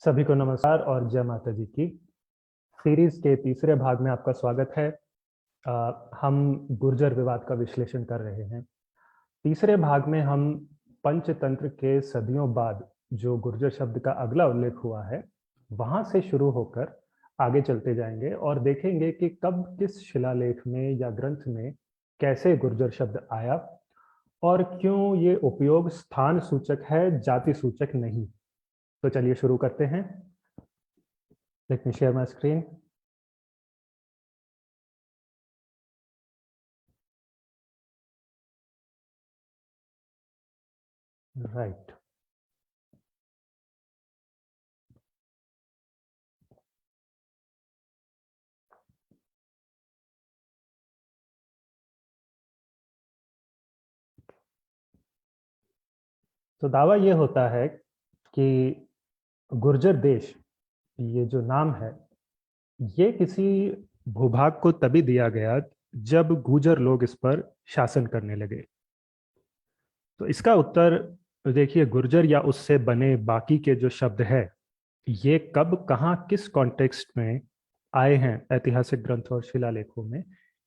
सभी को नमस्कार और जय माता जी की। सीरीज के तीसरे भाग में आपका स्वागत है। हम गुर्जर विवाद का विश्लेषण कर रहे हैं। तीसरे भाग में हम पंचतंत्र के सदियों बाद जो गुर्जर शब्द का अगला उल्लेख हुआ है वहां से शुरू होकर आगे चलते जाएंगे और देखेंगे कि कब किस शिलालेख में या ग्रंथ में कैसे गुर्जर शब्द आया और क्यों ये उपयोग स्थान सूचक है, जाति सूचक नहीं। तो चलिए शुरू करते हैं। Let me share my screen. Right. तो दावा ये होता है कि गुर्जर देश, ये जो नाम है, ये किसी भूभाग को तभी दिया गया जब गुर्जर लोग इस पर शासन करने लगे। तो इसका उत्तर देखिए, गुर्जर या उससे बने बाकी के जो शब्द है ये कब कहाँ किस कॉन्टेक्स्ट में आए हैं ऐतिहासिक ग्रंथों और शिलालेखों में,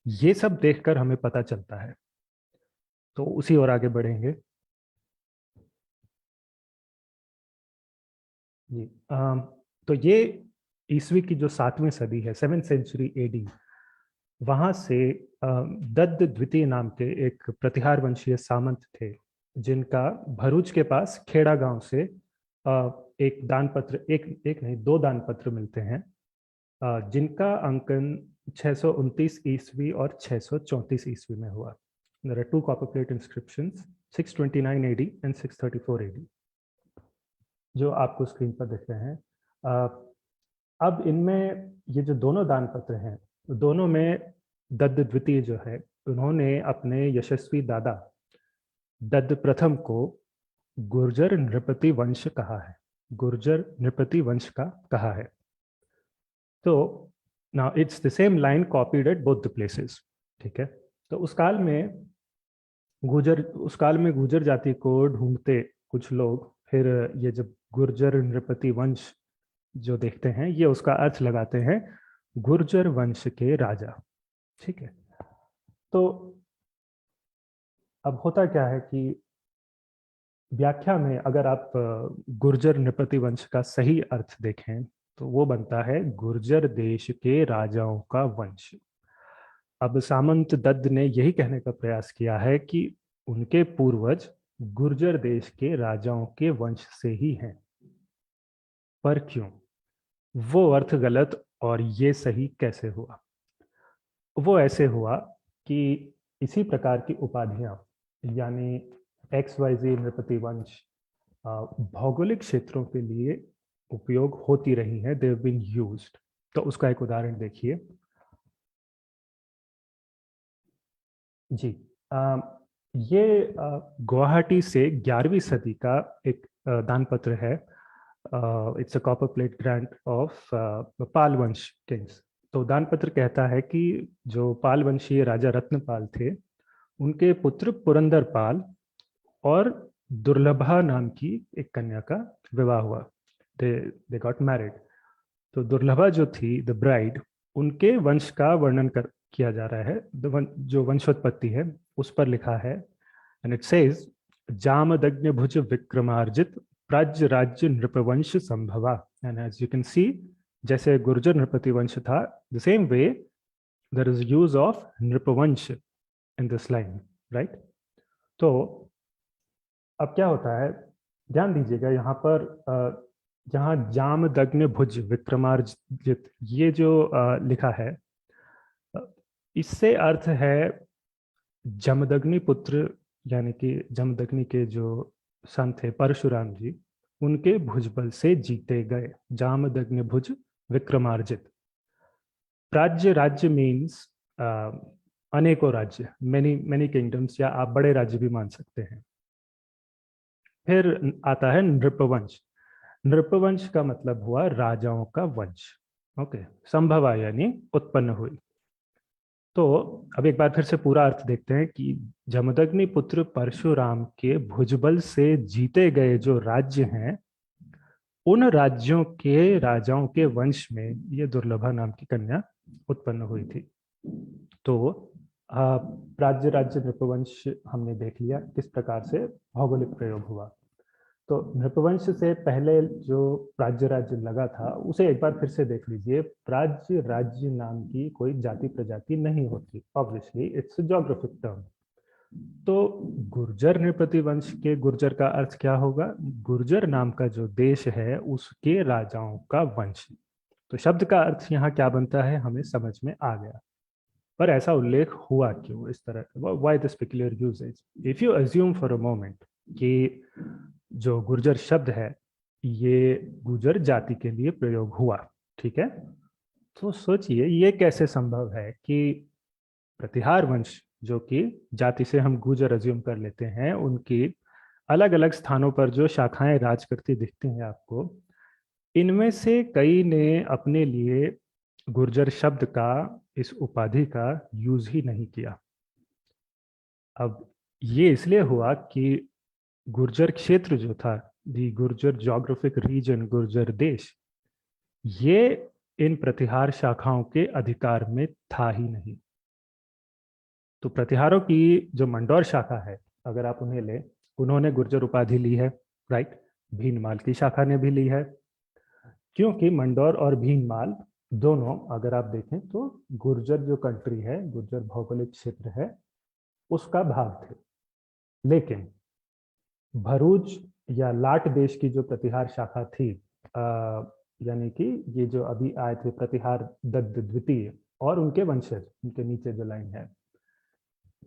ये सब देखकर हमें पता चलता है। तो उसी ओर आगे बढ़ेंगे। जी। तो ये ईसवी की जो 7वीं सदी है, 7th century AD, वहां से दत्त द्वितीय नाम के एक प्रतिहार वंशीय सामंत थे जिनका भरूच के पास खेड़ा गांव से एक दान पत्र, एक एक नहीं दो दान पत्र मिलते हैं, जिनका अंकन 629 ईस्वी और 634 ईस्वी में हुआ। There are two copper plate inscriptions, 629 AD and 634 AD, जो आपको स्क्रीन पर दिख रहे हैं। अब इनमें ये जो दोनों दान पत्र हैं, दोनों में दत्त द्वितीय जो है, उन्होंने अपने यशस्वी दादा दत्त प्रथम को गुर्जर नृपति वंश कहा है, गुर्जर नृपति वंश का कहा है। तो now it's the same line copied at both the places. ठीक है। तो उस काल में गुर्जर जाति को ढूंढते कुछ लोग फिर ये जब गुर्जर नृपति वंश जो देखते हैं, ये उसका अर्थ लगाते हैं गुर्जर वंश के राजा। ठीक है। तो अब होता क्या है कि व्याख्या में अगर आप गुर्जर नृपति वंश का सही अर्थ देखें तो वो बनता है गुर्जर देश के राजाओं का वंश। अब सामंत दत्त ने यही कहने का प्रयास किया है कि उनके पूर्वज गुर्जर देश के राजाओं के वंश से ही हैं। पर क्यों? वो अर्थ गलत और ये सही कैसे हुआ? वो ऐसे हुआ कि इसी प्रकार की उपाधियां, यानी XYZ नृपति वंश, भौगोलिक क्षेत्रों के लिए उपयोग होती रही हैं, दे हैव बीन यूज्ड। तो उसका एक उदाहरण देखिए। जी। ये गुवाहाटी से 11वीं सदी का एक दान पत्र है। It's a copper plate grant of Pala वंश किंग्स। तो दान पत्र कहता है कि जो पाल वंशीय राजा रत्नपाल थे, उनके पुत्र पुरंदर पाल और दुर्लभा नाम की एक कन्या का विवाह हुआ। They got married. तो दुर्लभा जो थी, द ब्राइड, उनके वंश का वर्णन किया जा रहा है। जो वंशोत्पत्ति है उस पर लिखा है, एंड इट सेज जामदग्न भुज विक्रमार्जित प्राज्य राज्य नृपवंश संभवा। And as you can see, जैसे गुर्जर नृपति वंश था, the same way there is use of नृपवंश इन दिस लाइन, राइट? तो अब क्या होता है, ध्यान दीजिएगा यहाँ पर, जहाँ जामदग्न भुज विक्रमार्जित ये जो लिखा है, इससे अर्थ है जमदग्नि पुत्र, यानी कि जमदग्नि के जो सन थे परशुराम जी, उनके भुजबल से जीते गए। जामदग्नि भुज विक्रमार्जित। प्राज्य, राज्य मीन्स अनेकों राज्य, मेनी मेनी किंगडम्स, या आप बड़े राज्य भी मान सकते हैं। फिर आता है नृपवंश। नृपवंश का मतलब हुआ राजाओं का वंश। ओके, संभवा यानी उत्पन्न हुई। तो अब एक बार फिर से पूरा अर्थ देखते हैं कि जमदग्नि पुत्र परशुराम के भुजबल से जीते गए जो राज्य हैं, उन राज्यों के राजाओं के वंश में ये दुर्लभा नाम की कन्या उत्पन्न हुई थी। तो राज्य राज्य नृपवंश हमने देख लिया किस प्रकार से भौगोलिक प्रयोग हुआ। तो नृपवंश से पहले जो प्राज्य राज्य लगा था उसे एक बार फिर से देख लीजिए। प्राज्य राज्य नाम की कोई जाति प्रजाति नहीं होती, ऑब्वियसली इट्स ज्योग्राफिक टर्म। तो गुर्जर नृपति वंश के गुर्जर का अर्थ क्या होगा? गुर्जर नाम का जो देश है उसके राजाओं का वंश। तो शब्द का अर्थ यहाँ क्या बनता है हमें समझ में आ गया। पर ऐसा उल्लेख हुआ क्यों इस तरह? Why this peculiar usage? If you assume for a moment कि जो गुर्जर शब्द है ये गुर्जर जाति के लिए प्रयोग हुआ, ठीक है, तो सोचिए ये कैसे संभव है कि प्रतिहार वंश जो कि जाति से हम गुर्जर अज्यूम कर लेते हैं, उनकी अलग अलग स्थानों पर जो शाखाएं राज करती दिखती हैं आपको, इनमें से कई ने अपने लिए गुर्जर शब्द का, इस उपाधि का यूज ही नहीं किया। अब ये इसलिए हुआ कि गुर्जर क्षेत्र जो था, दी गुर्जर ज्योग्राफिक रीजन, गुर्जर देश, ये इन प्रतिहार शाखाओं के अधिकार में था ही नहीं। तो प्रतिहारों की जो मंडौर शाखा है, अगर आप उन्हें ले, उन्होंने गुर्जर उपाधि ली है, राइट। भीनमाल की शाखा ने भी ली है, क्योंकि मंडौर और भीनमाल दोनों अगर आप देखें तो गुर्जर जो कंट्री है, गुर्जर भौगोलिक क्षेत्र है, उसका भाग थे। लेकिन भरूच या लाट देश की जो प्रतिहार शाखा थी, यानी कि ये जो अभी आए थे प्रतिहार दत्त द्वितीय और उनके वंशज, उनके नीचे जो लाइन है,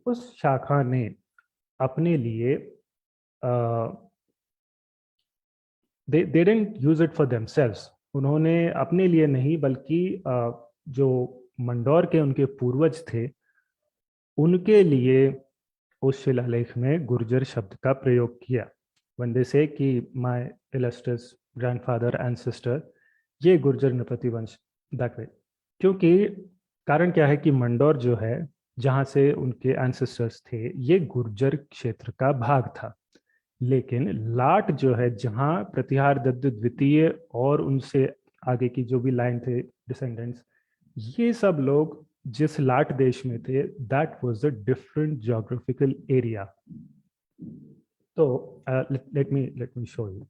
उस शाखा ने अपने लिए they didn't use it for themselves, उन्होंने अपने लिए नहीं बल्कि जो मंडौर के उनके पूर्वज थे उनके लिए उस शिलालेख में गुर्जर शब्द का प्रयोग किया। when they say कि my illustrious grandfather ancestor, ये गुर्जर नृपति वंश that way, क्योंकि कारण क्या है कि मंडौर जो है जहाँ से उनके एंसेस्टर्स थे ये गुर्जर क्षेत्र का भाग था। लेकिन लाट जो है जहाँ प्रतिहार दत्त द्वितीय और उनसे आगे की जो भी लाइन थे डिसेंडेंट्स, ये सब लोग जिस लाट देश में थे that was a different geographical area. तो लेट मी शो यू।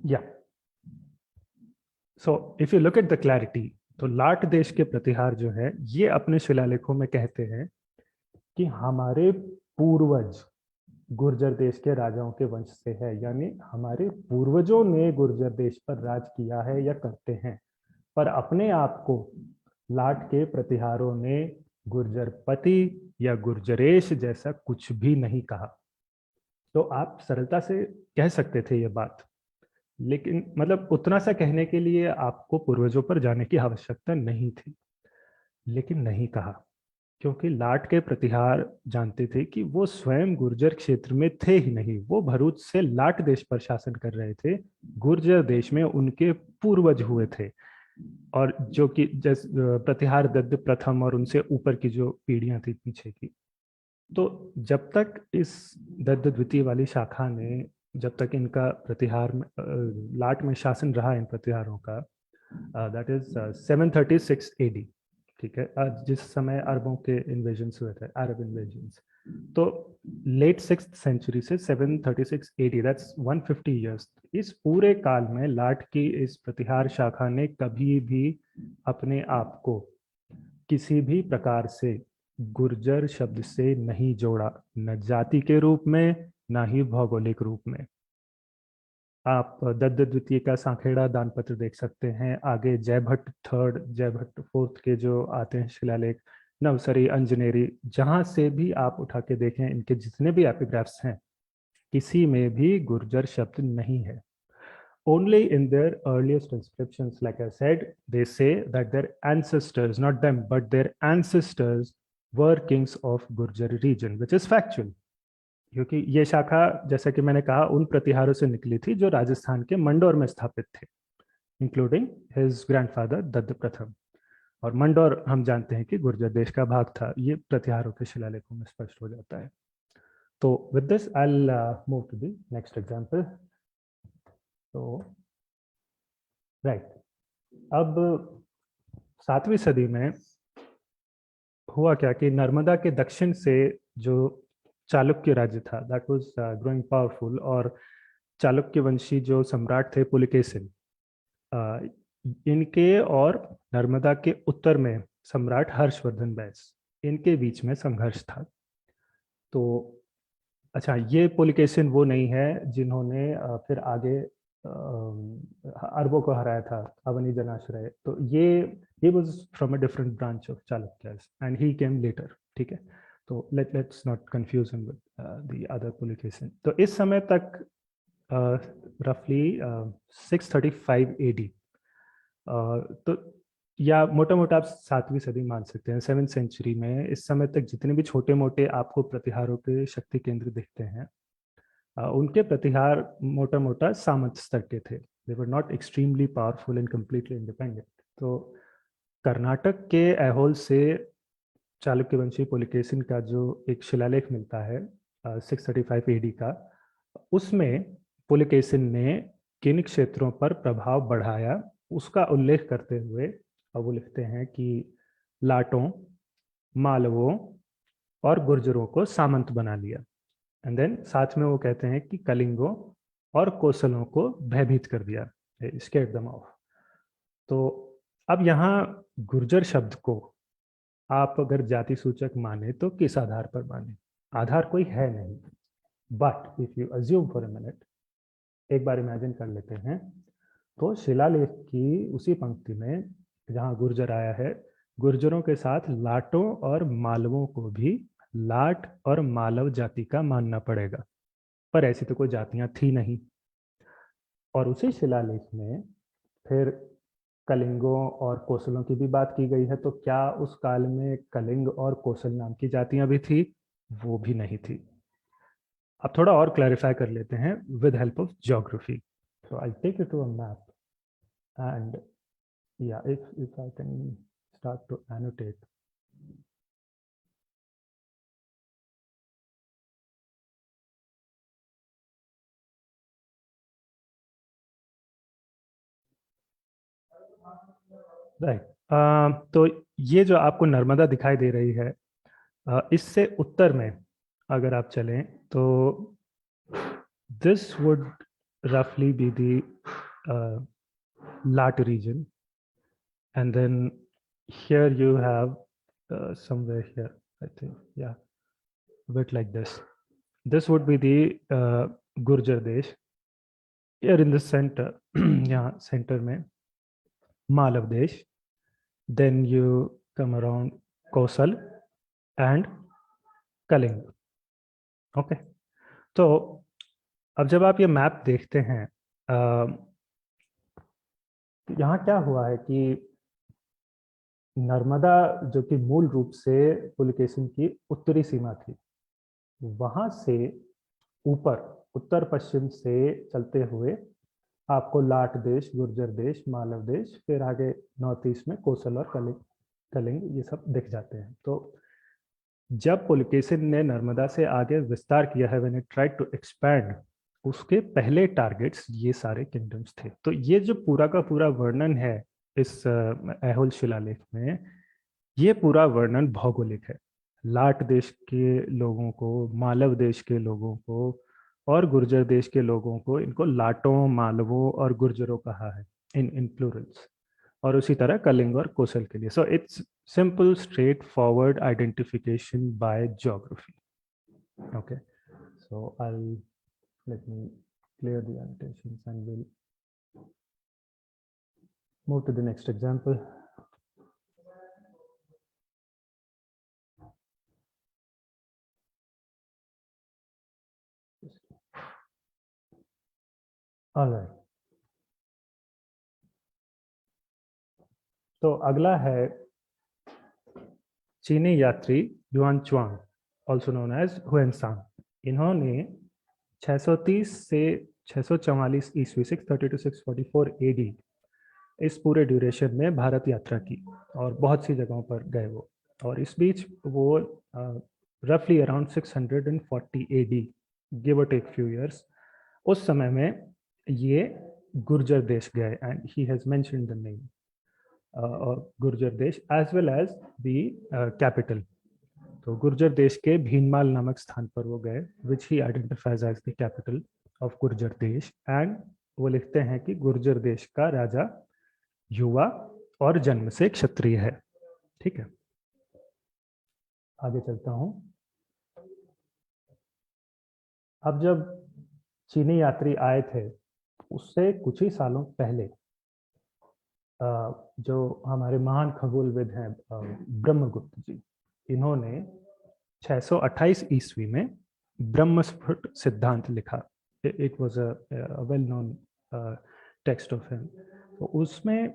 या so if you look at the clarity, तो लाट देश के प्रतिहार जो है ये अपने शिलालेखों में कहते हैं कि हमारे पूर्वज गुर्जर देश के राजाओं के वंश से है, यानी हमारे पूर्वजों ने गुर्जर देश पर राज किया है या करते हैं। पर अपने आप को लाट के प्रतिहारों ने गुर्जरपति या गुर्जरेश जैसा कुछ भी नहीं कहा। तो आप सरलता से कह सकते थे ये बात, लेकिन मतलब उतना सा कहने के लिए आपको पूर्वजों पर जाने की आवश्यकता नहीं थी, लेकिन नहीं कहा क्योंकि लाट के प्रतिहार जानते थे कि वो स्वयं गुर्जर क्षेत्र में थे ही नहीं, वो भरूच से लाट देश पर शासन कर रहे थे, गुर्जर देश में उनके पूर्वज हुए थे। और जो कि जैसे प्रतिहार दत्त प्रथम और उनसे ऊपर की जो पीढ़ियां थी पीछे की, तो जब तक इस दत्त द्वितीय वाली शाखा ने, जब तक इनका प्रतिहार में लाट में शासन रहा इन प्रतिहारों का, दैट इज 736 एडी, ठीक है, जिस समय अरबों के इन्वेजन हुए थे, अरब इन्वेजन, तो लेट 6th सेंचुरी से 736 एडी, दैट्स 150 इयर्स। इस पूरे काल में लाट की इस प्रतिहार शाखा ने कभी भी अपने आप को किसी भी प्रकार से गुर्जर शब्द से नहीं जोड़ा, न जाति के रूप में न ही भौगोलिक रूप में। आप दत्त द्वितीय का सांखेड़ा दानपत्र देख सकते हैं, आगे जयभट्ट थर्ड, जयभट्ट फोर्थ के जो आते हैं शिलालेख, नवसरी, अंजनेरी, जहां से भी आप उठा के देखें, इनके जितने भी एपिग्राफ्स हैं किसी में भी गुर्जर शब्द नहीं है। Only in their earliest inscriptions, like I said, they say that their ancestors, not them, but their ancestors were kings of Gurjar region, which is factual. क्योंकि ये शाखा जैसा कि मैंने कहा उन प्रतिहारों से निकली थी जो राजस्थान के मंडौर में स्थापित थे, इंक्लूडिंग हिज ग्रैंडफादर दत्त प्रथम। और मंडौर हम जानते हैं कि गुर्जर देश का भाग था, ये प्रतिहारों के शिलालेखों में स्पष्ट हो जाता है। So with this, I'll move to the next example. So, right. अब 7वीं सदी में हुआ क्या कि नर्मदा के दक्षिण से जो चालुक्य राज्य था, दैट वाज ग्रोइंग पावरफुल, और चालुक्य वंशी जो सम्राट थे पुलकेशिन, इनके और नर्मदा के उत्तर में सम्राट हर्षवर्धन बैस, इनके बीच में संघर्ष था। तो अच्छा, ये पुलकेशिन वो नहीं है जिन्होंने फिर आगे अरबों को हराया था, अवनी जनाश्रय। तो ये was from a different branch of Chalukyas and he came later. ठीक है, तो let's not confuse him with the other Pulakeshin. तो इस समय तक रफली 635 एडी, तो या मोटा मोटा आप 7वीं सदी मान सकते हैं, 7th सेंचुरी में इस समय तक जितने भी छोटे मोटे आपको प्रतिहारों के शक्ति केंद्र दिखते हैं, उनके प्रतिहार मोटा मोटा सामंत स्तर के थे। They were not extremely powerful and completely independent. तो कर्नाटक के ऐहोल से चालुक्य वंशी पुलकेशिन का जो एक शिलालेख मिलता है 635 एडी का, उसमें पुलकेशिन ने किन क्षेत्रों पर प्रभाव बढ़ाया उसका उल्लेख करते हुए वो लिखते हैं कि लाटों, मालवों और गुर्जरों को सामंत बना लिया। एंड देन साथ में वो कहते हैं कि कलिंगों और कोसलों को भयभीत कर दिया, स्केर्ड देम ऑफ। तो अब यहाँ गुर्जर शब्द को आप अगर जाति सूचक माने तो किस आधार पर माने? आधार कोई है नहीं, but if you assume for a minute, एक बार इमेजिन कर लेते हैं, तो शिलालेख की उसी पंक्ति में जहाँ गुर्जर आया है, गुर्जरों के साथ लाटों और मालवों को भी लाट और मालव जाति का मानना पड़ेगा, पर ऐसी तो कोई जातियां थी नहीं। और उसी शिलालेख में फिर कलिंगों और कोसलों की भी बात की गई है। तो क्या उस काल में कलिंग और कोसल नाम की जातियां भी थी? वो भी नहीं थी। अब थोड़ा और क्लैरिफाई कर लेते हैं with help of geography. So I take you to a map and yeah, if I can start to annotate. Right, तो ये जो आपको नर्मदा दिखाई दे रही है, इससे उत्तर में अगर आप चलें तो दिस वुड रफली be the Lat region, and then here you have somewhere here, I think, yeah, a bit like this. This would be the Gurjar Desh. Here in the center, यहाँ center में Malav Desh. Then you come around Kosal and Kaling. Okay, तो अब जब आप ये map देखते हैं, यहाँ क्या हुआ है कि नर्मदा जो कि मूल रूप से पुलकेशिन की उत्तरी सीमा थी, वहां से ऊपर उत्तर पश्चिम से चलते हुए आपको लाट देश, गुर्जर देश, मालव देश, फिर आगे नॉर्थ ईस्ट में कोसल और कलिंग ये सब दिख जाते हैं। तो जब पुलकेशिन ने नर्मदा से आगे विस्तार किया है, when it tried to expand, उसके पहले टारगेट्स ये सारे किंगडम्स थे। तो ये जो पूरा का पूरा वर्णन है इस ऐहोल शिलालेख में, ये पूरा वर्णन भौगोलिक है। लाट देश के लोगों को, मालव देश के लोगों को और गुर्जर देश के लोगों को, इनको लाटों, मालवों और गुर्जरों कहा है इन प्लूरल्स। और उसी तरह कलिंग और कोसल के लिए। So it's simple straight forward identification by geography. Okay, so I let me clear the annotations and we'll move to the next example. All right. तो अगला है चीनी यात्री Yuan Chwang, also known as Hiuen Tsang. इन्होंने 630 से 644 ईस्वी, 630 to 644 AD, इस पूरे ड्यूरेशन में भारत यात्रा की और बहुत सी जगहों पर गए वो। और इस बीच वो रफली around 640 AD, give or take few years. उस समय में ये गुर्जर देश गए, and he has mentioned the name Gurjar देश as well as the capital. तो गुर्जर देश के भीनमाल नामक स्थान पर वो गए, which he identifies as the capital of Gurjar देश। एंड वो लिखते हैं कि गुर्जर देश का राजा युवा और जन्म से क्षत्रिय है। ठीक है, आगे चलता हूं। अब जब चीनी यात्री आए थे, उससे कुछ ही सालों पहले जो हमारे महान खगोलविद हैं ब्रह्मगुप्त जी, इन्होंने 628 ईस्वी में ब्रह्मस्फुट सिद्धांत लिखा। It was a well known text of him. तो उसमें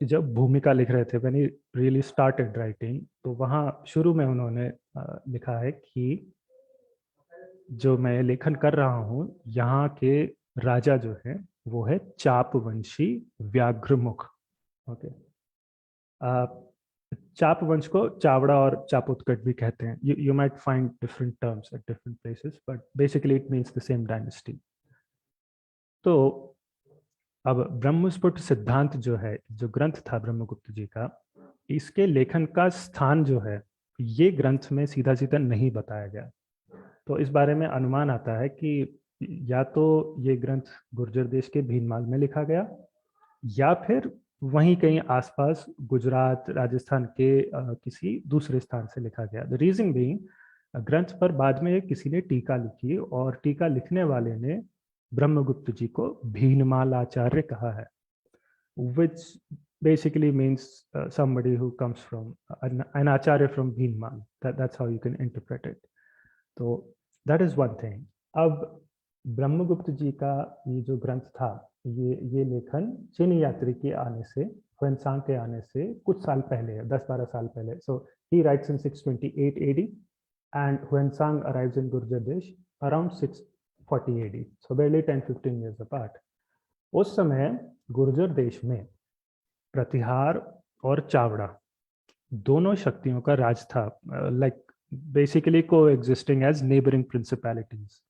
जब भूमिका लिख रहे थे, when he really started writing, तो वहाँ शुरू में उन्होंने लिखा है कि जो मैं लेखन कर रहा हूँ, यहाँ के राजा जो है वो है चापवंशी व्याघ्रमुख। ओके, चाप वंश को चावड़ा और चापोत्कट भी कहते हैं। You might find different terms at different places, but basically it means the same dynasty. तो अब ब्रह्मस्फुट सिद्धांत जो है, जो ग्रंथ था ब्रह्मगुप्त जी का, इसके लेखन का स्थान जो है, ये ग्रंथ में सीधा सीधा नहीं बताया गया। तो इस बारे में अनुमान आता है कि या तो ये ग्रंथ गुर्जर देश के भीनमाल में लिखा गया, या फिर वहीं कहीं आसपास गुजरात राजस्थान के किसी दूसरे स्थान से लिखा गया। द रीजन बीइंग, ग्रंथ पर बाद में किसी ने टीका लिखी, और टीका लिखने वाले ने ब्रह्मगुप्त जी को भीनमाल आचार्य कहा है, which basically means somebody who comes from an acharya from Bhinmal. That's how you can interpret it. तो that is one thing. अब ब्रह्मगुप्त जी का ये जो ग्रंथ था, ये लेखन चीनी यात्री के आने से, ह्वेनसांग के आने से कुछ साल पहले है, 10-12 साल पहले। So he writes in 628 AD and Xuanzang arrives in Gurjar Desh around 640 AD, so barely 10-15 years apart. उस समय गुर्जर देश में प्रतिहार और चावड़ा दोनों शक्तियों का राज था, लाइक बेसिकली को एग्जिस्टिंग एज नेबरिंग प्रिंसिपैलिटीज,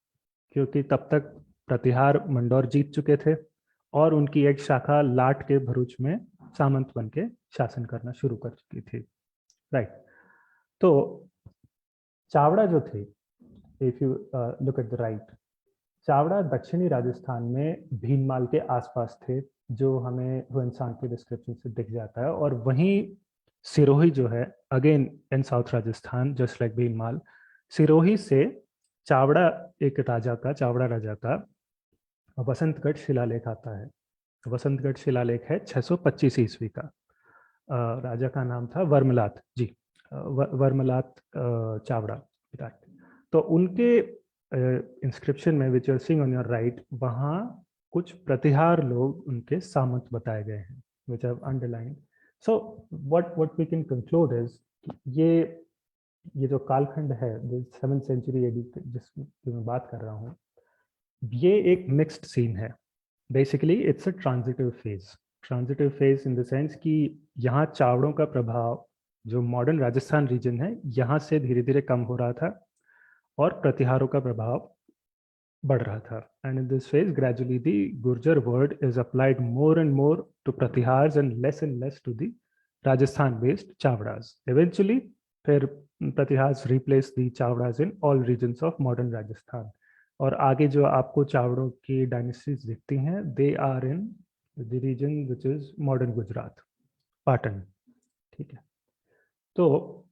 क्योंकि तब तक प्रतिहार मंडौर जीत चुके थे, और उनकी एक शाखा लाट के भरूच में सामंत बन के शासन करना शुरू कर चुकी थी। राइट, तो चावड़ा जो थे, if you look at the right, Chavda दक्षिणी राजस्थान में भीनमाल के आसपास थे, जो हमें ह्वेनसांग के डिस्क्रिप्शन से दिख जाता है। और वहीं सिरोही जो है, again in south Rajasthan just like Bhinmal, Sirohi से चावड़ा एक राजा का, चावड़ा राजा का वसंतगढ़ शिलालेख आता है। वसंतगढ़ शिलालेख है 625 ईस्वी का। राजा का नाम था वर्मलात जी, वर्मलात चावड़ा। तो उनके इंस्क्रिप्शन में, which are seeing on your right, वहाँ कुछ प्रतिहार लोग उनके सामंत बताए गए हैं, which have underline. So what we can conclude is, ये जो कालखंड है 7th सेंचुरी AD जिसकी मैं बात कर रहा हूँ, ये एक मिक्स्ड सीन है। Basically it's a transitive phase in the sense कि यहाँ चावड़ों का प्रभाव, जो मॉडर्न राजस्थान रीजन है, यहाँ से धीरे धीरे कम हो रहा था, और प्रतिहारों का प्रभाव बढ़ रहा था। And in this phase gradually the Gurjar word is applied more and more to Pratiharas and less to the Rajasthan based Chavdas. Eventually फिर Pratiharas replace the Chavdas in all regions of modern Rajasthan. और आगे जो आपको चावड़ों की डायनेस्टीज दिखती हैं, they are in the region which is modern Gujarat, Patan. ठीक है, तो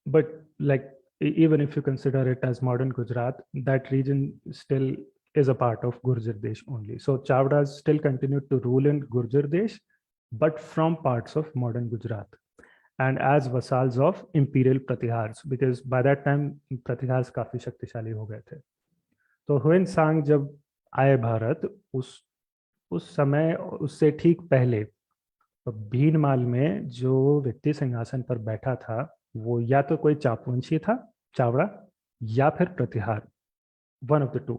but like even if you consider it as modern Gujarat, that region still is a part of Gurjar Desh only. So Chavdas still continued to rule in Gurjar Desh, but from parts of modern Gujarat, and as vassals of imperial Pratihars, because by that time Pratihars काफी शक्तिशाली हो गए थे। तो ह्वेनसांग जब आए भारत, उस समय, उससे ठीक पहले, तो भीनमाल में जो व्यक्ति सिंहासन पर बैठा था, वो या तो कोई चापवंशी था, चावड़ा, या फिर प्रतिहार, वन ऑफ द टू।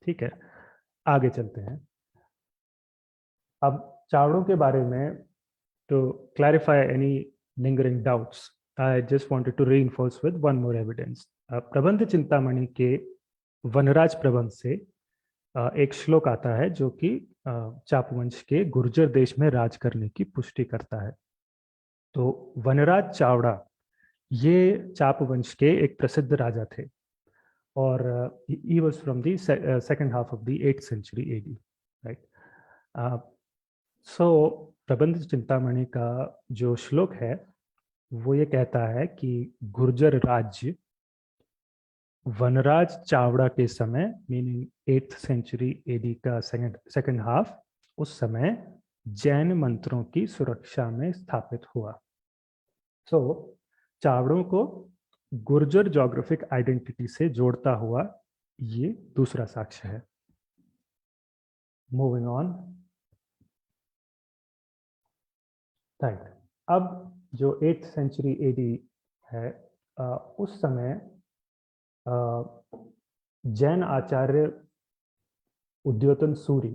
ठीक है, आगे चलते हैं। अब चावड़ों के बारे में, to clarify any lingering doubts, I just wanted to reinforce with one more evidence. प्रबंध चिंतामणि के वनराज प्रबंध से एक श्लोक आता है जो कि चापवंश के गुर्जर देश में राज करने की पुष्टि करता है। तो वनराज चावड़ा ये चापवंश के एक प्रसिद्ध राजा थे और he was from the second half of the 8th century AD, right? So प्रबंध चिंतामणि का जो श्लोक है वो ये कहता है कि गुर्जर राज्य वनराज चावड़ा के समय मीनिंग 8th सेंचुरी एडी का सेकंड हाफ, उस समय जैन मंत्रों की सुरक्षा में स्थापित हुआ। सो चावड़ों को गुर्जर ज्योग्राफिक आइडेंटिटी से जोड़ता हुआ ये दूसरा साक्ष्य है। Moving on, right. अब जो 8th सेंचुरी एडी है, उस समय जैन आचार्य उद्योतन सूरी,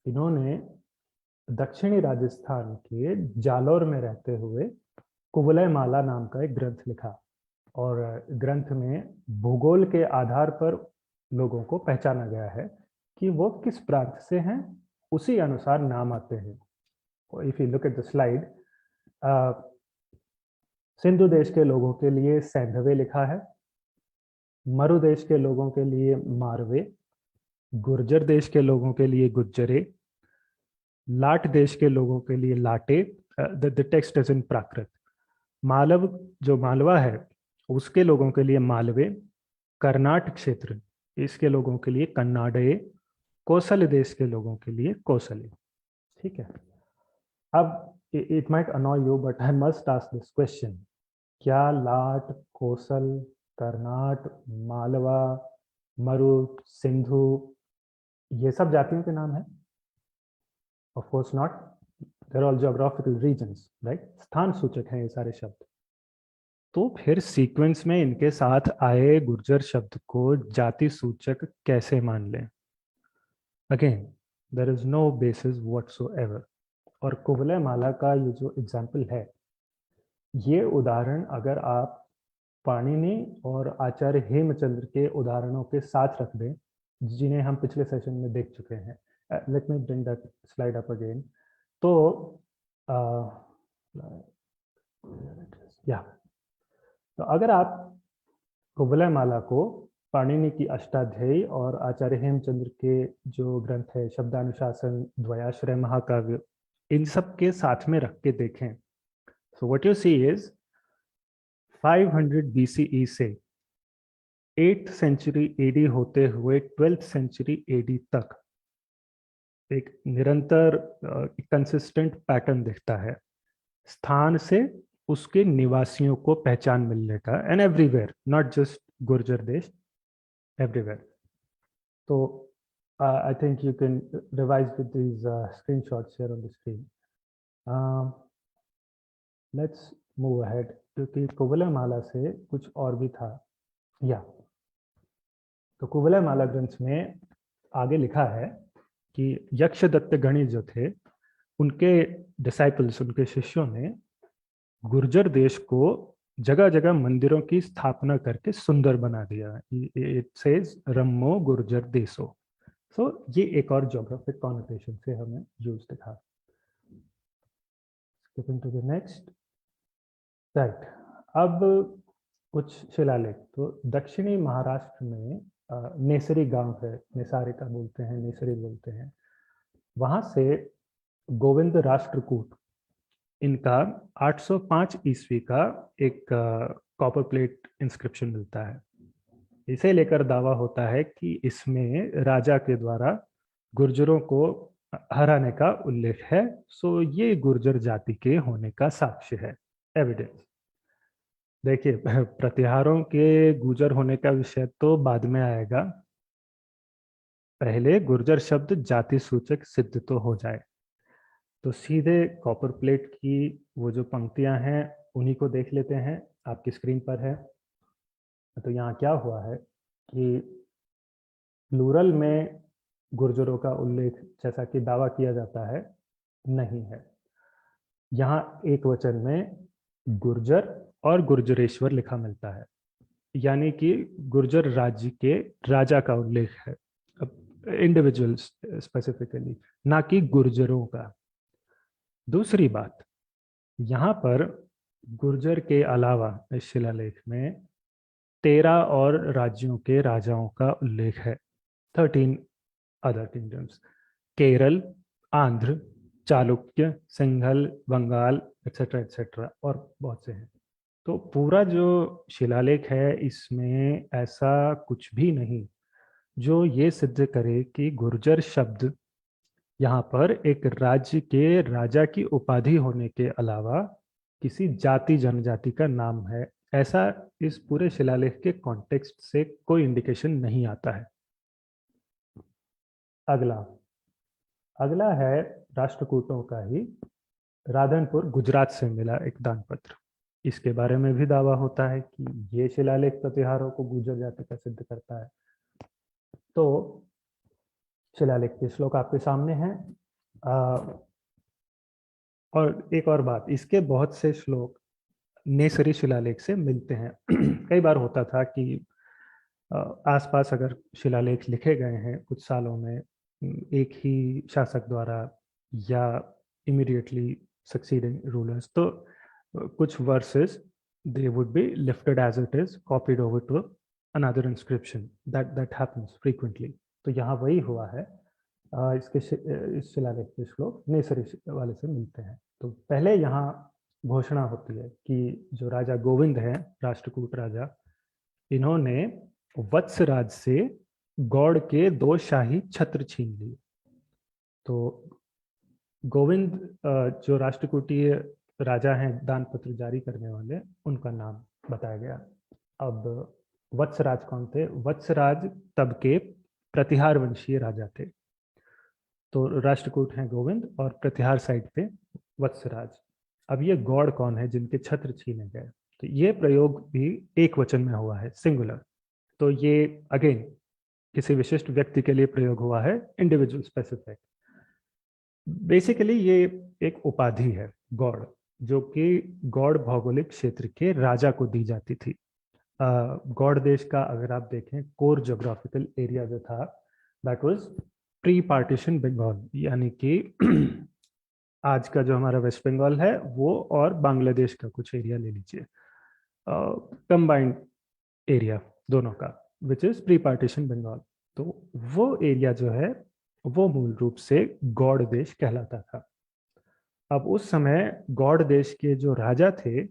इन्होंने दक्षिणी राजस्थान के जालौर में रहते हुए कुवलय माला नाम का एक ग्रंथ लिखा और ग्रंथ में भूगोल के आधार पर लोगों को पहचाना गया है कि वो किस प्रांत से हैं, उसी अनुसार नाम आते हैं। If you look at the slide, Sindhu देश के लोगों के लिए सैंधवे लिखा है, मरु देश के लोगों के लिए मारवे, गुर्जर देश के लोगों के लिए गुज्जरे, लाट देश के लोगों के लिए लाटे। The text is in Prakrit. Malava जो मालवा है उसके लोगों के लिए मालवे, कर्नाट क्षेत्र इसके लोगों के लिए कन्नाडे, कौशल देश के लोगों के लिए कौशले। ठीक है। अब it might अनॉय you but I must ask this question, क्या लाट, कौशल, कर्नाट, मालवा, मरु, सिंधु ये सब जातियों के नाम है? Of course not, there are all geographical regions, right? स्थान सूचक हैं ये सारे शब्द। तो फिर सीक्वेंस में इनके साथ आए गुर्जर शब्द को जाति सूचक कैसे मान लें? Again there is no basis whatsoever. और कुवलय माला का ये जो एग्जाम्पल है, ये उदाहरण अगर आप पाणिनि और आचार्य हेमचंद्र के उदाहरणों के साथ रख दें, जिन्हें हम पिछले सेशन में देख चुके हैं, let me bring that slide up again. तो तो अगर आप कुवलय माला को पाणिनि की अष्टाध्यायी और आचार्य हेमचंद्र के जो ग्रंथ है शब्दानुशासन, द्वयाश्रय, महाकाव्य, इन सब के साथ में रख के देखें, so what you see is 500 BCE से 8th सेंचुरी एडी होते हुए 12th सेंचुरी एडी तक एक निरंतर कंसिस्टेंट पैटर्न दिखता है, स्थान से उसके निवासियों को पहचान मिलने का, and everywhere, not just Gurjar देश, एवरीवेयर। तो I think you can revise with these screenshots here on the screen. Let's move ahead, क्योंकि कुवलय माला से कुछ और भी था। या तो कुवलय माला ग्रंथ में आगे लिखा है कि यक्षदत्त गणी जो थे, उनके डिसाइपल्स, उनके शिष्यों ने गुर्जर देश को जगह जगह मंदिरों की स्थापना करके सुंदर बना दिया। इट सेज रम्मो गुर्जर देशो। सो ये एक और ज्योग्राफिक कॉनोटेशन से हमें यूज दिखा। Skipping to the next, right. अब कुछ शिलालेख। तो दक्षिणी महाराष्ट्र में नेसरी गांव है, नेसारिका बोलते हैं, नेसरी बोलते हैं, वहां से गोविंद राष्ट्रकूट, इनका 805 ईस्वी का एक कॉपर प्लेट इंस्क्रिप्शन मिलता है। इसे लेकर दावा होता है कि इसमें राजा के द्वारा गुर्जरों को हराने का उल्लेख है। सो ये गुर्जर जाति के होने का साक्ष्य है, एविडेंस। देखिए, प्रतिहारों के गुर्जर होने का विषय तो बाद में आएगा, पहले गुर्जर शब्द जाति सूचक सिद्ध तो हो जाए। तो सीधे कॉपर प्लेट की वो जो पंक्तियां हैं उन्हीं को देख लेते हैं, आपकी स्क्रीन पर है। तो यहाँ क्या हुआ है कि प्लूरल में गुर्जरों का उल्लेख जैसा कि दावा किया जाता है नहीं है। यहाँ एक वचन में गुर्जर और गुर्जरेश्वर लिखा मिलता है, यानी कि गुर्जर राज्य के राजा का उल्लेख है, इंडिविजुअल्स स्पेसिफिकली, ना कि गुर्जरों का। दूसरी बात, यहाँ पर गुर्जर के अलावा इस शिलालेख में 13 और राज्यों के राजाओं का उल्लेख है, 13 other kingdoms, Kerala, Andhra, Chalukya, Sinhala, Bengal, etcetera etcetera, और बहुत से हैं। तो पूरा जो शिलालेख है इसमें ऐसा कुछ भी नहीं जो ये सिद्ध करे कि गुर्जर शब्द यहाँ पर एक राज्य के राजा की उपाधि होने के अलावा किसी जाति जनजाति का नाम है। ऐसा इस पूरे शिलालेख के कॉन्टेक्स्ट से कोई इंडिकेशन नहीं आता है। अगला अगला है राष्ट्रकूटों का ही राधनपुर गुजरात से मिला एक दान पत्र। इसके बारे में भी दावा होता है कि ये शिलालेख प्रतिहारों को गुर्जर जाति का सिद्ध करता है। तो शिलालेख के श्लोक आपके सामने हैं। और एक और बात, इसके बहुत से श्लोक नेसरी शिलालेख से मिलते हैं। कई बार होता था कि आसपास अगर शिलालेख लिखे गए हैं कुछ सालों में एक ही शासक द्वारा या इमीडिएटली सक्सीडिंग रूलर्स, तो कुछ versus they would be lifted as it is, copied over to another inscription. That happens frequently. तो यहाँ वही हुआ है। इस शिलालेख के श्लोक नेसरी वाले से मिलते हैं। तो पहले यहाँ घोषणा होती है कि जो राजा गोविंद हैं, राष्ट्रकूट राजा, इन्होंने वत्सराज से गौड़ के 2 शाही छत्र छीन लिए। तो गोविंद जो राष्ट्रकूटीय राजा हैं दान पत्र जारी करने वाले, उनका नाम बताया गया। अब वत्सराज कौन थे? वत्सराज तब के प्रतिहार वंशीय राजा थे। तो राष्ट्रकूट हैं गोविंद और प्रतिहार साइड पे वत्सराज। अब ये गौड़ कौन है जिनके छत्र छीने गए? तो ये प्रयोग भी एक वचन में हुआ है, सिंगुलर। तो ये अगेन किसी विशिष्ट व्यक्ति के लिए प्रयोग हुआ है, इंडिविजुअल स्पेसिफिक। बेसिकली ये एक उपाधि है गौड़, जो कि गौड़ भौगोलिक क्षेत्र के राजा को दी जाती थी। गौड़ देश का अगर आप देखें कोर ज्योग्राफिकल एरिया जो था, that was pre partition Bengal, यानी कि आज का जो हमारा वेस्ट बंगाल है वो और बांग्लादेश का कुछ एरिया ले लीजिए, कंबाइंड एरिया दोनों का, which is pre partition Bengal. तो वो एरिया जो है वो मूल रूप से गौड़ देश कहलाता था। अब उस समय गौड़ देश के जो राजा थे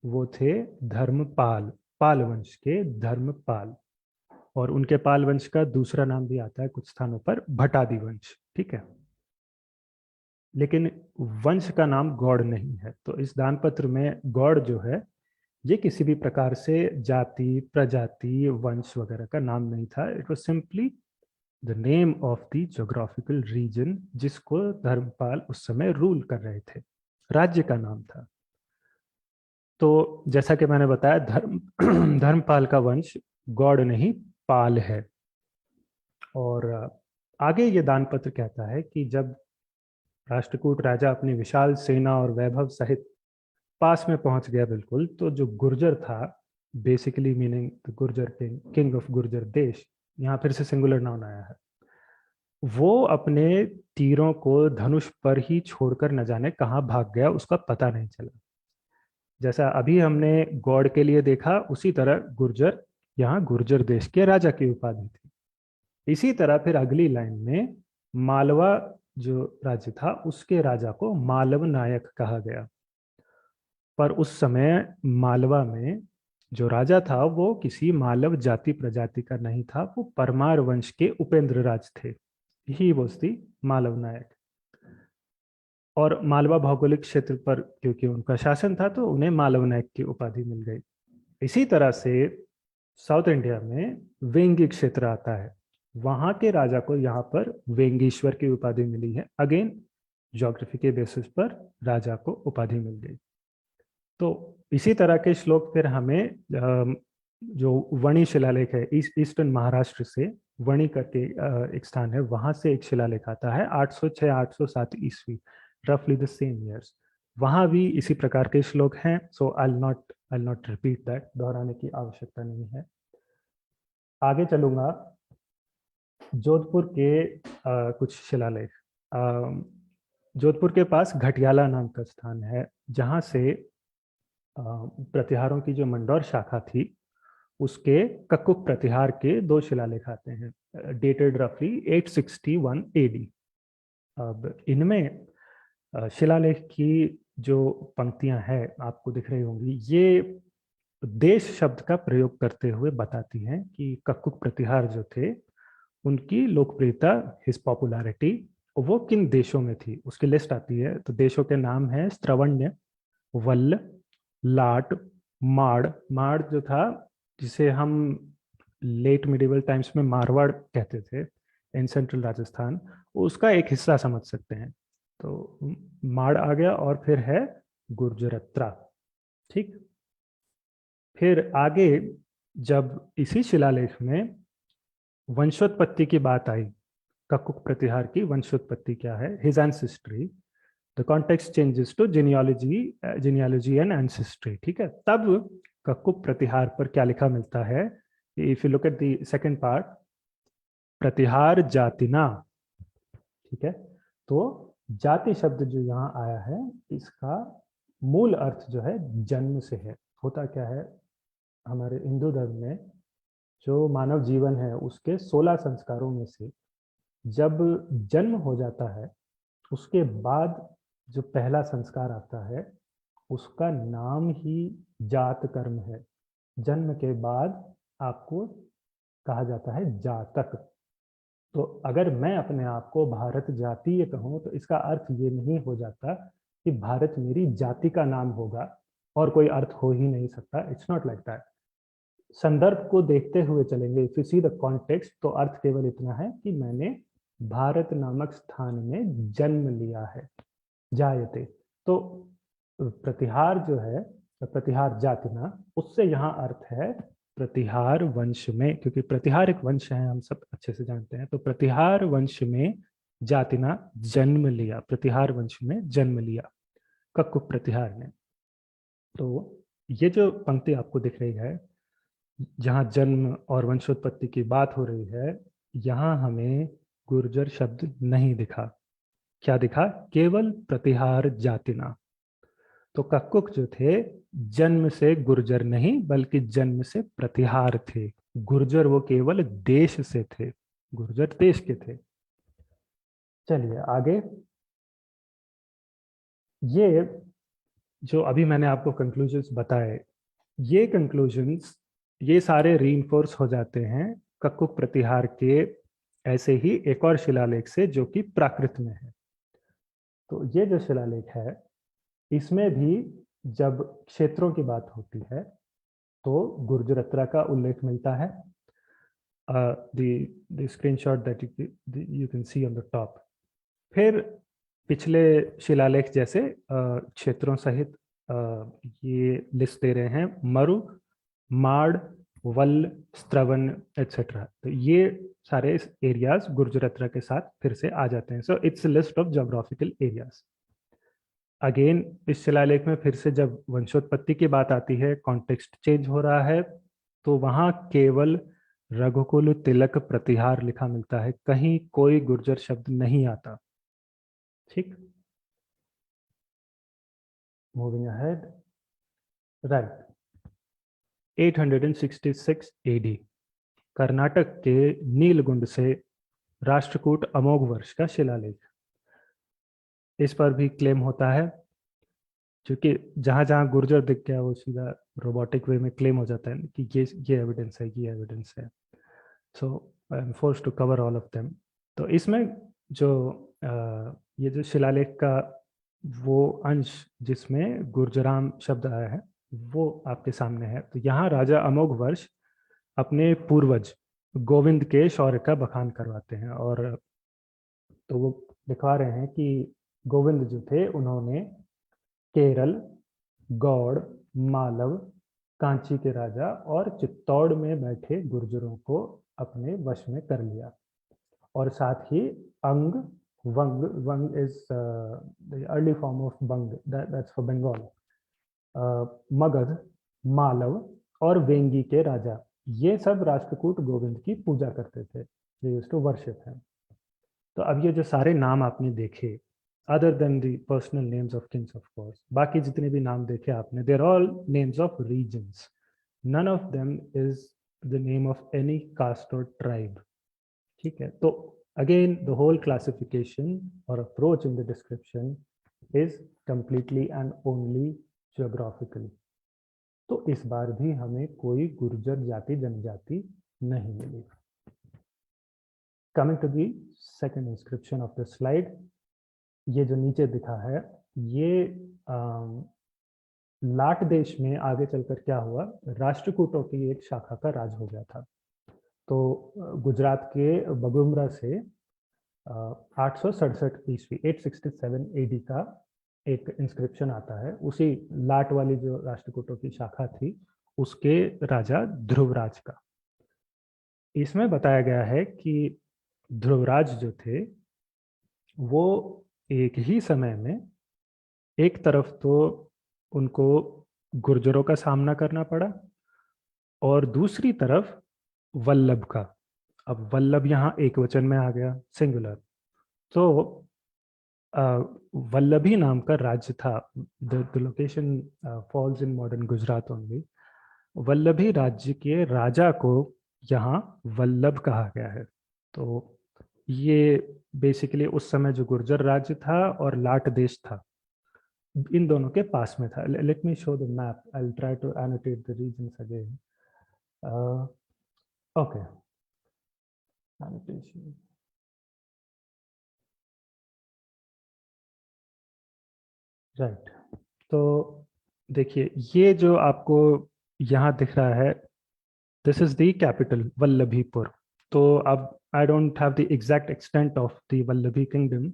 वो थे धर्मपाल, पाल वंश के धर्मपाल, और उनके पाल वंश का दूसरा नाम भी आता है कुछ स्थानों पर, भटादी वंश। ठीक है, लेकिन वंश का नाम गौड़ नहीं है। तो इस दान पत्र में गौड़ जो है ये किसी भी प्रकार से जाति, प्रजाति, वंश वगैरह का नाम नहीं था। It was simply the name of the geographical region जिसको धर्मपाल उस समय रूल कर रहे थे, राज्य का नाम था। तो जैसा कि मैंने बताया, धर्मपाल का वंश गौड़ नहीं पाल है। और आगे ये दान पत्र कहता है कि जब राष्ट्रकूट राजा अपनी विशाल सेना और वैभव सहित पास में पहुंच गया बिल्कुल, तो जो गुर्जर था, basically meaning the Gurjar king of Gurjar देश, यहाँ फिर से सिंगुलर नाउन आया है, वो अपने तीरों को धनुष पर ही छोड़कर न जाने कहाँ भाग गया, उसका पता नहीं चला। जैसा अभी हमने गौड़ के लिए देखा, उसी तरह गुर्जर यहाँ गुर्जर देश के राजा की उपाधि थी। इसी तरह फिर अगली लाइन में मालवा जो राज्य था उसके राजा को मालव नायक कहा गया। पर उस समय मालवा में जो राजा था वो किसी मालव जाति प्रजाति का नहीं था, वो परमार वंश के उपेंद्र राज थे। ही वॉज दी मालव नायक। और मालवा भौगोलिक क्षेत्र पर क्योंकि उनका शासन था तो उन्हें मालव नायक की उपाधि मिल गई। इसी तरह से साउथ इंडिया में वेंगी क्षेत्र आता है, वहां के राजा को यहाँ पर वेंगीश्वर की उपाधि मिली है। अगेन ज्योग्राफी के बेसिस पर राजा को उपाधि मिल गई। तो इसी तरह के श्लोक फिर हमें जो वणी शिलालेख है, ईस्टर्न महाराष्ट्र से वणी करके एक स्थान है, वहां से एक शिलालेख आता है 806-807 ईस्वी, रफली द सेम ईयर्स। वहां भी इसी प्रकार के श्लोक हैं। So I will not I will not repeat that, दोहराने की आवश्यकता नहीं है। आगे चलूंगा। जोधपुर के कुछ शिलालेख। जोधपुर के पास घटियाला नाम का स्थान है, जहाँ से प्रतिहारों की जो मंडौर शाखा थी उसके कक्कुक प्रतिहार के 2 शिलालेख आते हैं, डेटेड रफली 861 एडी। अब इनमें शिलालेख की जो पंक्तियां हैं आपको दिख रही होंगी, ये देश शब्द का प्रयोग करते हुए बताती हैं कि कक्कुक प्रतिहार जो थे उनकी लोकप्रियता, हिज पॉपुलैरिटी, वो किन देशों में थी उसकी लिस्ट आती है। तो देशों के नाम है स्त्रवण्य, वल्ल, लाट, माड़। माड़ जो था, जिसे हम लेट मिडिवल टाइम्स में मारवाड़ कहते थे इन सेंट्रल राजस्थान, उसका एक हिस्सा समझ सकते हैं। तो माड़ आ गया, और फिर है गुर्जरत्रा। ठीक, फिर आगे जब इसी शिलालेख में वंशोत्पत्ति की बात आई, कक्कुक प्रतिहार की वंशोत्पत्ति क्या है, his ancestry, the context changes to genealogy and ancestry. ठीक है, तब कक्कुक प्रतिहार पर क्या लिखा मिलता है, if you look at the second part, Pratihara जातिना। ठीक है, तो जाति शब्द जो यहाँ आया है, इसका मूल अर्थ जो है जन्म से है। होता क्या है, हमारे हिंदू धर्म में जो मानव जीवन है उसके 16 संस्कारों में से जब जन्म हो जाता है, उसके बाद जो पहला संस्कार आता है उसका नाम ही जात कर्म है। जन्म के बाद आपको कहा जाता है जातक। तो अगर मैं अपने आप को भारत जातीय कहूँ तो इसका अर्थ ये नहीं हो जाता कि भारत मेरी जाति का नाम होगा, और कोई अर्थ हो ही नहीं सकता। It's not like that. संदर्भ को देखते हुए चलेंगे, if you see the context, तो अर्थ केवल इतना है कि मैंने भारत नामक स्थान में जन्म लिया है, जायते। तो प्रतिहार जो है, प्रतिहार जातिना, उससे यहाँ अर्थ है प्रतिहार वंश में, क्योंकि प्रतिहार एक वंश है, हम सब अच्छे से जानते हैं। तो प्रतिहार वंश में जातिना जन्म लिया, प्रतिहार वंश में जन्म लिया कक्कुक प्रतिहार ने। तो ये जो पंक्ति आपको दिख रही है, जहाँ जन्म और वंशोत्पत्ति की बात हो रही है, यहाँ हमें गुर्जर शब्द नहीं दिखा। क्या दिखा, केवल प्रतिहार जातिना। तो कक्कुक जो थे जन्म से गुर्जर नहीं, बल्कि जन्म से प्रतिहार थे। गुर्जर वो केवल देश से थे, गुर्जर देश के थे। चलिए आगे। ये जो अभी मैंने आपको कंक्लूजन्स बताए, ये कंक्लूजन्स ये सारे रीइंफोर्स हो जाते हैं कक्कुक प्रतिहार के ऐसे ही एक और शिलालेख से, जो कि प्राकृत में है। तो ये जो शिलालेख है, इसमें भी जब क्षेत्रों की बात होती है तो गुर्जरत्रा का उल्लेख मिलता है। the screenshot that you can see on the top। फिर पिछले शिलालेख जैसे क्षेत्रों सहित ये लिस्ट दे रहे हैं, मरु, माड़, वल, स्त्रवन एटसेट्रा। तो ये सारे एरियाज गुर्जरत्रा के साथ फिर से आ जाते हैं। So it's list of geographical areas. Again इस शिलालेख में फिर से जब वंशोत्पत्ति की बात आती है, कॉन्टेक्स्ट चेंज हो रहा है, तो वहां केवल रघुकुल तिलक प्रतिहार लिखा मिलता है, कहीं कोई गुर्जर शब्द नहीं आता। ठीक, moving ahead. Right, 866 AD, Karnataka के नीलगुंड से राष्ट्रकूट अमोघ वर्ष का शिलालेख। इस पर भी क्लेम होता है, क्योंकि जहां जहां गुर्जर दिख गया वो सीधा रोबोटिक वे में क्लेम हो जाता है कि ये एविडेंस है, ये एविडेंस है। So I am forced to cover all of them. तो इसमें जो ये जो शिलालेख का वो अंश जिसमें गुर्जराम शब्द आया है, वो आपके सामने है। तो यहाँ राजा अमोघ वर्ष अपने पूर्वज गोविंद के शौर्य का बखान करवाते हैं, और तो वो दिखा रहे हैं कि गोविंद जो थे उन्होंने केरल, गौड़, मालव, कांची के राजा और चित्तौड़ में बैठे गुर्जरों को अपने वश में कर लिया। और साथ ही Anga, Vanga, Vanga is the early form of Banga, that's for Bengal, Magadha, Malava और वेंगी के राजा, ये सब राष्ट्रकूट गोविंद की पूजा करते थे, they used to worship him. तो अब ये जो सारे नाम आपने देखे, other than the personal names of kings of course, बाकी जितने भी नाम देखे आपने, they're all names of regions, none of them is the name of any caste और ट्राइब। ठीक है, तो अगेन द होल क्लासिफिकेशन और approach in the description is completely and only geographical. तो इस बार भी हमें कोई गुर्जर जाति जनजाति नहीं मिली। Coming to the second inscription of the slide, ये जो नीचे दिखा है, ये लाट देश में आगे चलकर क्या हुआ, राष्ट्रकूटों की एक शाखा का राज हो गया था। तो गुजरात के बगुमरा से 867 ईस्वी 867 एडी का एक इंस्क्रिप्शन आता है, उसी लाट वाली जो राष्ट्रकूटों की शाखा थी उसके राजा ध्रुवराज का। इसमें बताया गया है कि ध्रुवराज जो थे वो एक ही समय में एक तरफ तो उनको गुर्जरों का सामना करना पड़ा और दूसरी तरफ वल्लभ का। अब वल्लभ यहाँ एक वचन में आ गया, सिंगुलर। तो वल्लभी नाम का राज्य था, the location falls in modern Gujarat only. Vallabhi राज्य के राजा को यहाँ वल्लभ कहा गया है। तो ये बेसिकली उस समय जो गुर्जर राज्य था और लाट देश था, इन दोनों के पास में था। Let me show the map, I will try to annotate the regions again. Okay, annotation. Right, तो देखिए ये जो आपको यहाँ दिख रहा है, this is the capital Vallabhipur. तो अब I don't have the exact extent of the Vallabhi kingdom,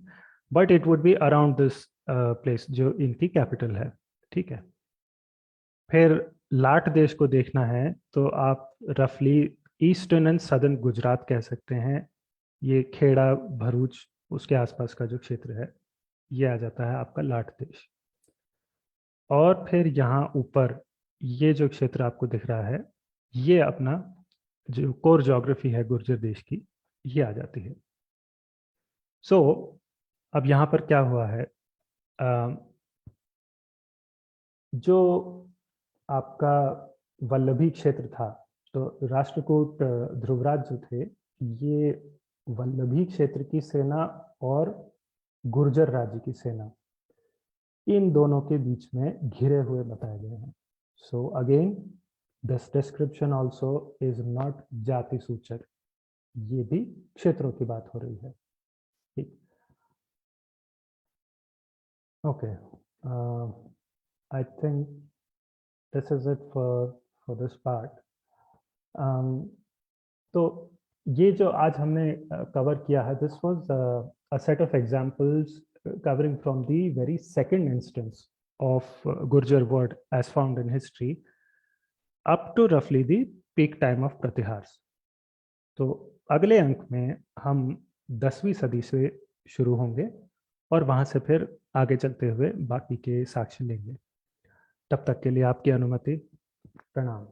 but it would be around this place जो इनकी कैपिटल है। ठीक है, फिर लाट देश को देखना है तो आप रफली ईस्टर्न एंड सदर्न गुजरात कह सकते हैं। ये खेड़ा भरूच उसके आसपास का जो क्षेत्र है, ये आ जाता है आपका लाट देश। और फिर यहाँ ऊपर ये जो क्षेत्र आपको दिख रहा है, ये अपना जो कोर ज्योग्राफी है गुर्जर देश की, ये आ जाती है। सो अब यहाँ पर क्या हुआ है, जो आपका वल्लभी क्षेत्र था, तो राष्ट्रकूट ध्रुवराज जो थे, ये वल्लभी क्षेत्र की सेना और गुर्जर राज्य की सेना, इन दोनों के बीच में घिरे हुए बताए गए हैं। So again this description also is not जाति सूचक, ये भी क्षेत्रों की बात हो रही है। ठीक, okay, I think this is it for this part. तो ये जो आज हमने कवर किया है, this was a set of examples covering from the very second instance of Gurjar word as found in history up to roughly the peak time of Pratihars. तो अगले अंक में हम 10वीं सदी से शुरू होंगे और वहां से फिर आगे चलते हुए बाकी के साक्ष्य लेंगे। तब तक के लिए आपकी अनुमति, प्रणाम।